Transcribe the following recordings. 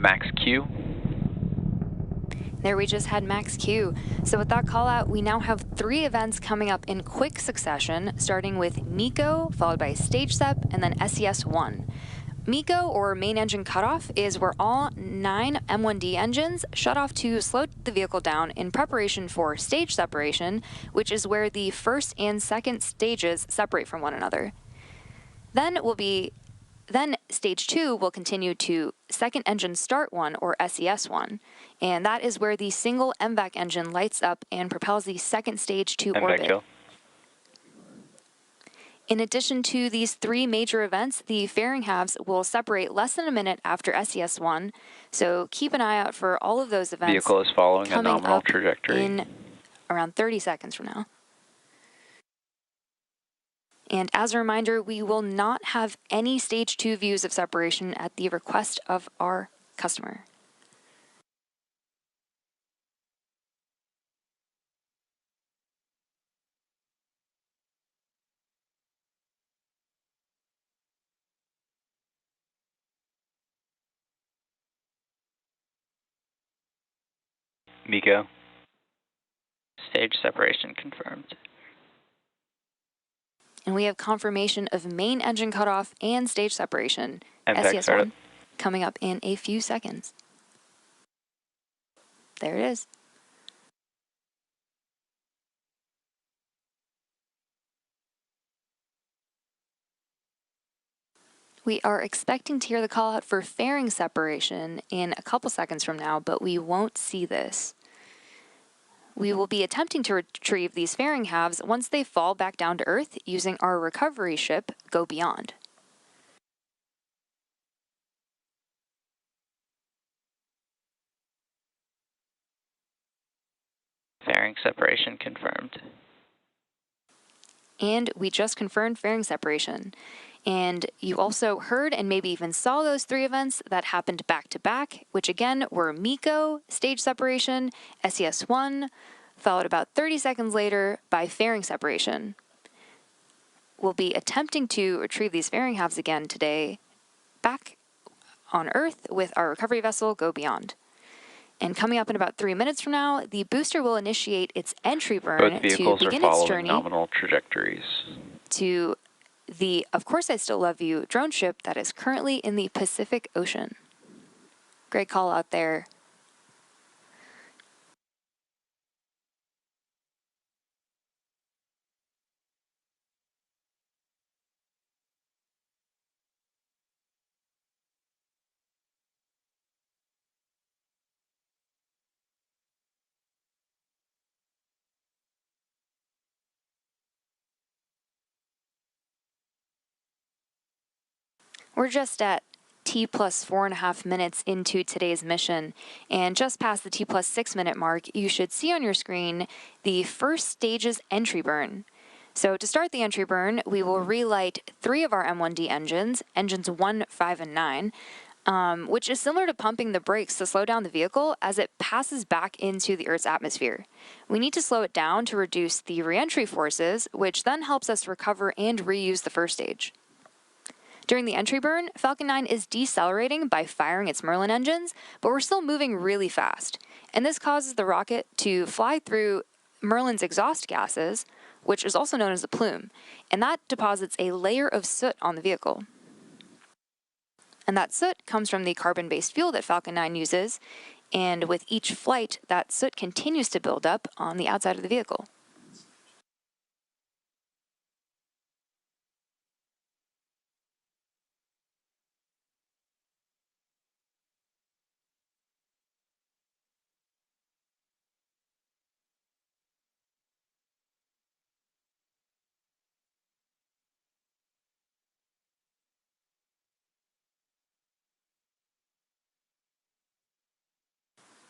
max Q. There we just had max Q. So with that call out, we now have 3 events coming up in quick succession, starting with MECO, followed by stage SEP, and then SES-1. MECO, or main engine cutoff, is where all 9 M1D engines shut off to slow the vehicle down in preparation for stage separation, which is where the first and second stages separate from one another. Then stage 2 will continue to second engine start 1, or SES-1, and that is where the single MVAC engine lights up and propels the second stage to orbit. Kill. In addition to these 3 major events, the fairing halves will separate less than a minute after SES-1, so keep an eye out for all of those events. Vehicle is following a coming nominal up trajectory in around 30 seconds from now. And as a reminder, we will not have any stage 2 views of separation at the request of our customer. MECO. Stage separation confirmed. And we have confirmation of main engine cutoff and stage separation, MVAC startup. SES-1, coming up in a few seconds. There it is. We are expecting to hear the call out for fairing separation in a couple seconds from now, but we won't see this. We will be attempting to retrieve these fairing halves once they fall back down to Earth using our recovery ship, Go Beyond. Fairing separation confirmed. And we just confirmed fairing separation. And you also heard and maybe even saw those 3 events that happened back to back, which again were MECO, stage separation, SES-1, followed about 30 seconds later by fairing separation. We'll be attempting to retrieve these fairing halves again today back on Earth with our recovery vessel, Go Beyond. And coming up in about 3 minutes from now, the booster will initiate its entry burn to begin its journey nominal trajectories to the Of Course I Still Love You drone ship that is currently in the Pacific Ocean. Great call out there. We're just at T plus 4.5 minutes into today's mission, and just past the T plus 6 minute mark, you should see on your screen the first stage's entry burn. So to start the entry burn, we will relight 3 of our M1D engines, engines 1, 5, and 9, which is similar to pumping the brakes to slow down the vehicle as it passes back into the Earth's atmosphere. We need to slow it down to reduce the reentry forces, which then helps us recover and reuse the first stage. During the entry burn, Falcon 9 is decelerating by firing its Merlin engines, but we're still moving really fast. And this causes the rocket to fly through Merlin's exhaust gases, which is also known as a plume, and that deposits a layer of soot on the vehicle. And that soot comes from the carbon-based fuel that Falcon 9 uses, and with each flight, that soot continues to build up on the outside of the vehicle.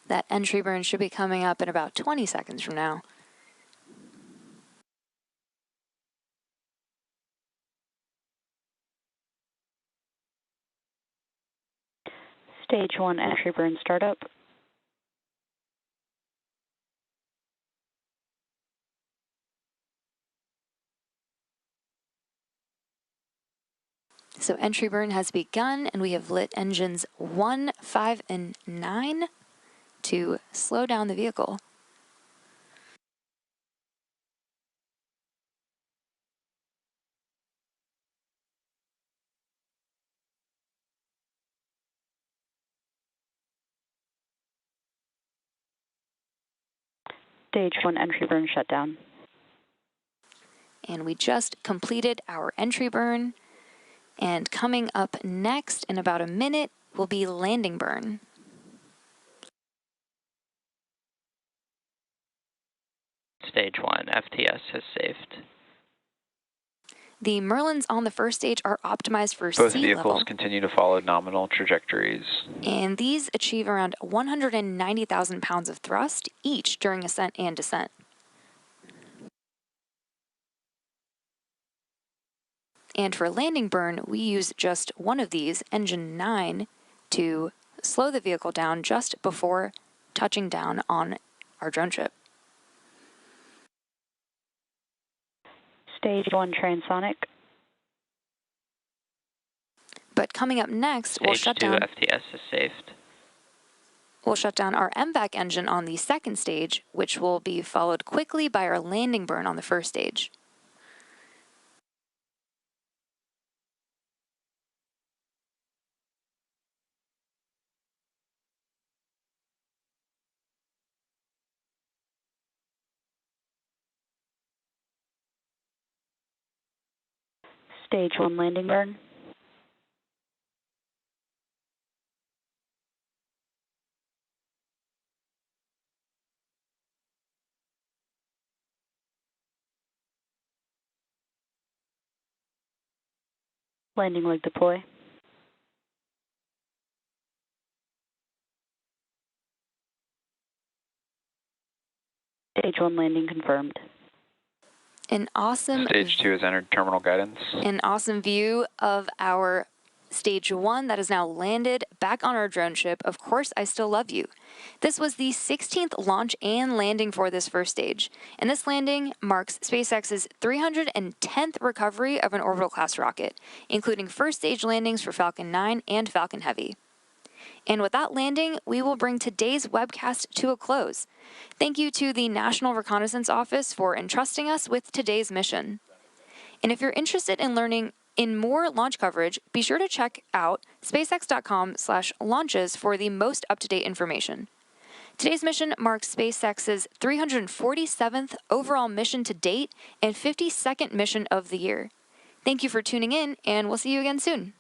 That entry burn should be coming up in about 20 seconds from now. Stage 1 entry burn startup. So entry burn has begun, and we have lit engines 1, 5, and 9 to slow down the vehicle. Stage 1 entry burn shutdown. And we just completed our entry burn. And coming up next in about a minute will be landing burn. Stage 1 FTS has saved. The Merlins on the first stage are optimized for Both sea vehicles level. continue to follow nominal trajectories. And these achieve around 190,000 pounds of thrust each during ascent and descent. And for landing burn, we use just one of these, engine 9, to slow the vehicle down just before touching down on our drone ship. Stage 1 transonic. But coming up next, we'll Stage shut 2 down. FTS is saved. We'll shut down our MVAC engine on the second stage, which will be followed quickly by our landing burn on the first stage. Stage 1 landing burn. Landing leg deploy. Stage 1 landing confirmed. An awesome Stage 2 has entered terminal guidance. An awesome view of our stage 1 that is now landed back on our drone ship. Of course, I still love you. This was the 16th launch and landing for this first stage, and this landing marks SpaceX's 310th recovery of an orbital class rocket, including first stage landings for Falcon 9 and Falcon Heavy. And with that landing, we will bring today's webcast to a close. Thank you to the National Reconnaissance Office for entrusting us with today's mission. And if you're interested in learning in more launch coverage, be sure to check out spacex.com/launches for the most up-to-date information. Today's mission marks SpaceX's 347th overall mission to date and 52nd mission of the year. Thank you for tuning in, and we'll see you again soon.